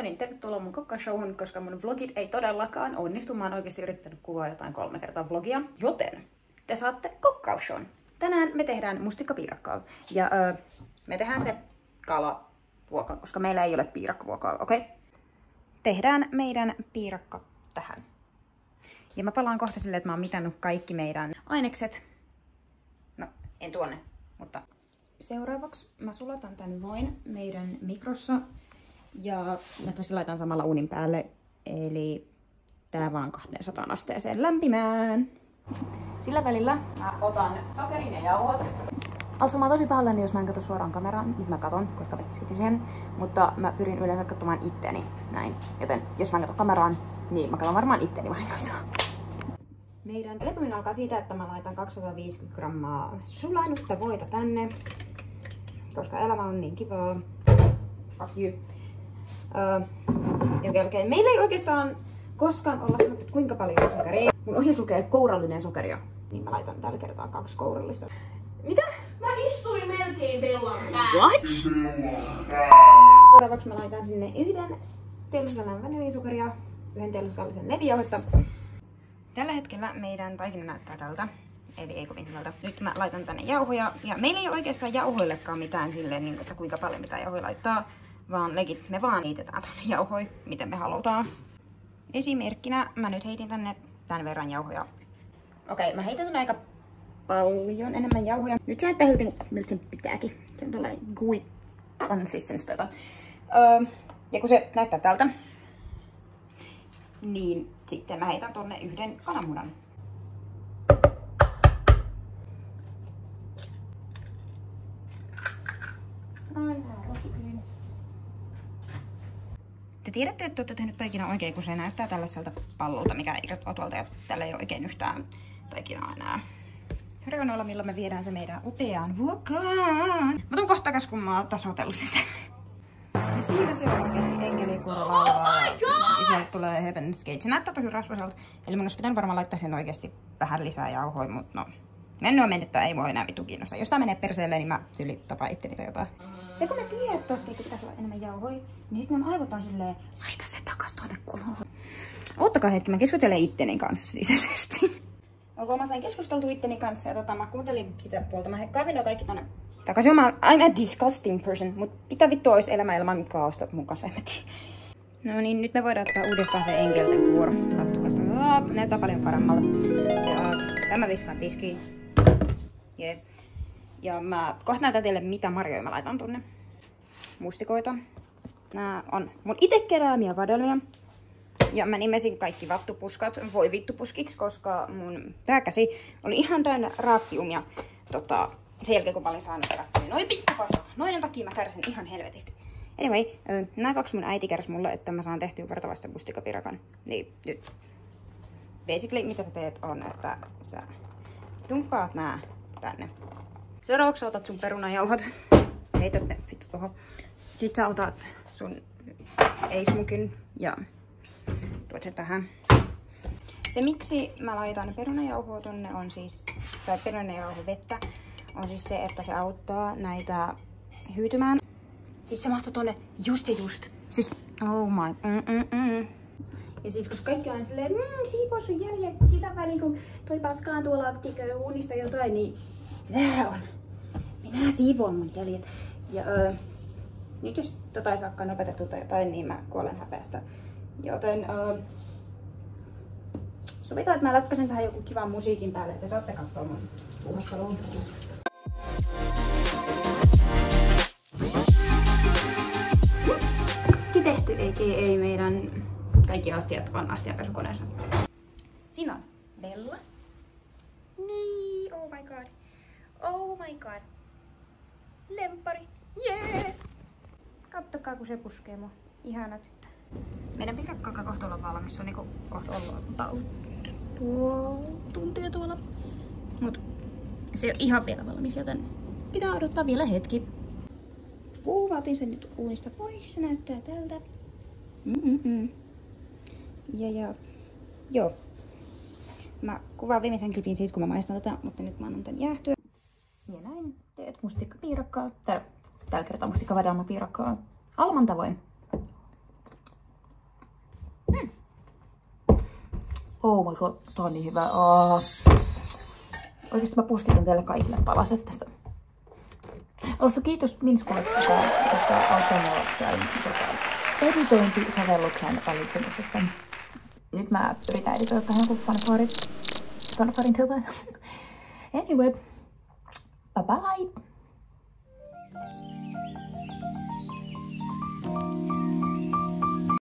niin, tervetuloa mun kokkashowhun, koska mun vlogit ei todellakaan onnistu. Mä oon oikeasti yrittänyt kuvaa jotain 3 kertaa vlogia, joten te saatte kokkausshown. Tänään me tehdään mustikkapiirakkaa ja me tehdään se kalavuoka, koska meillä ei ole piirakkavuokaa, okei? Okay? Tehdään meidän piirakka tähän. Ja mä palaan kohta silleen, että mä oon mitannut kaikki meidän ainekset. No, en tuonne, mutta... Seuraavaksi mä sulatan tän voin meidän mikrossa. Ja mä tosi laitan samalla uunin päälle, eli tää vaan 200 asteeseen lämpimään. Sillä välillä mä otan sokerin ja jauhot. Also mä oon tosi pahoillani, jos mä en katso suoraan kameraan. Nyt mä katon, koska mä keskityn siihen. Mutta mä pyrin yleensä katsomaan itteeni näin. Joten jos mä en katso kameraan, niin mä katon varmaan itteeni vahingossa. Meidän lepuminen alkaa siitä, että mä laitan 250 grammaa sulannutta voita tänne. Koska elämä on niin kivaa. Fuck you. Jonka jälkeen meillä ei oikeastaan koskaan olla sanottu, että kuinka paljon on sokeria. Mun ohjeessa lukee kourallinen sokeria. Niin mä laitan tällä kertaa 2 kourallista. Mitä? Mä istuin melkein Bellan päällä. What? Seuraavaksi mä laitan sinne 1 teellisellinen vaniljasokeria, 1 teellisellisen levyjauhetta. Tällä hetkellä meidän taikina näyttää tältä. Eli ei kovin hyvältä. Nyt mä laitan tänne jauhoja. Ja meillä ei ole oikeastaan jauhoillekaan mitään silleen, että kuinka paljon pitää jauhoja laittaa. Vaan legit me vaan heitetään tonne jauhoja, miten me halutaan. Esimerkkinä mä nyt heitin tänne tän verran jauhoja. Okei, mä heitän tänne aika paljon enemmän jauhoja. Nyt se näyttää miltä sen pitääkin. Se on tällainen gooey consistency. Ja kun se näyttää tältä, niin sitten mä heitän tonne 1 kananmunan. Te tiedätte, että olette tehnyt taikinaa oikein, kun se näyttää tällaiselta pallolta, mikä irrottaa tuolta, ja tällä ei ole oikein yhtään taikinaa enää reunoilla, milloin me viedään se meidän upeaan vuokaan. Mä tuun kohta takas, kun mä oon tasoitellut sitä. Ja siinä se on oikeesti enkelikuoro laulaa, ja sieltä tulee Heaven's Gate. Se näyttää tosi rasvaselta, eli mun olisi pitänyt varmaan laittaa sen oikeesti vähän lisää jauhoja, mut no. Mennyt on mennyt, ei voi enää vittu kiinnostaa. Jos tää menee perseelle, niin mä tyyli tapaan itteni tai jotain. Se kun mä tiedän, että tosta pitäisi olla enemmän jauhoja, niin sit mun aivot on silleen, laita se takas tuonne kuloon. Ottakaa hetki, mä keskustelen itteni kanssa sisäisesti. Mä sain keskusteltua itteni kanssa ja mä kuuntelin sitä puolta. Mä kaivin kaikki tonne takaisin. I'm a disgusting person, mut mitä vittua ois elämä ilman kaaosta mun kanssa, en mä tiedä. No niin, nyt me voidaan ottaa uudestaan se enkelten kuoro. Kattokas, näyttää paljon paremmalta. Ja tämä viskaan tiskiin. Yeah. Ja mä kohta näytän teille, mitä marjoja mä laitan tonne. Mustikoita. Nää on mun ite keräämiä vadelmia. Ja mä nimesin kaikki vattupuskat voi vittupuskiksi, koska mun tää käsi oli ihan täynnä raakkiumia. Sen jälkeen kun mä olin saanut kerättyä, niin noin pikkupaska. Noiden takia mä kärsin ihan helvetisti. Anyway, nää 2 mun äiti kärsi mulle, että mä saan tehtyä vartavasti mustikkapiirakan. Niin nyt. Basically mitä sä teet on, että sä dunkkaat nää tänne. Seuraavaksi otat sun perunajauhot. Heität ne vittu tohon. Sitten sä otat sun eismukin ja tuot sen tähän. Se miksi mä laitan perunajauhoa tonne on siis, tai perunajauhovettä, on siis se, että se auttaa näitä hyytymään. Siis se mahtuu tonne just. Siis, oh my, Ja siis kun kaikki on silleen, siivoo sun jäljet sitä väliin, kun toi paskaan tuolla tikö uunista jotain, niin vähän on. Minä siivoan mun jäljet. Ja nyt jos tota ei saakaan opetettua tai jotain, niin mä kuolen häpeästä. Joten sovitaan, että mä lätkäsen tähän joku kivan musiikin päälle, että saatte katsoa mun puhastelua. Tehty, ei meidän kaikki astiat on astianpesukoneessa. Siinä on Bella. Niin, oh my god. Oh my god. Lempari. Yeah! Kattokaa kun se puskee mua. Ihana tyttö. Meidän piirakka alkaa kohta olla valmis. Se on niinku kohta ollut about puoli tuntia tuolla. Mut se ei ole ihan vielä valmis, joten pitää odottaa vielä hetki. Puuvaatin sen nyt uunista pois. Se näyttää tältä. Ja joo. Mä kuvaan viimeisen klipin siitä, kun mä maistan tätä, mutta nyt mä annan tän jäähtyä. Ja näin teet mustikkapiirakkaa. Tällä kertaa mustikkavedelmapiirakkaa Alman tavoin. Oh my god, tää on niin hyvä. Oikeesti mä pustitin teille kaikille palaset tästä. Also kiitos Minskulle tästä auttaa mua editointisovelluksen valitsemisessa. Nyt mä yritän editoida tähän joku fanfarin tilta. Anyway, bye bye!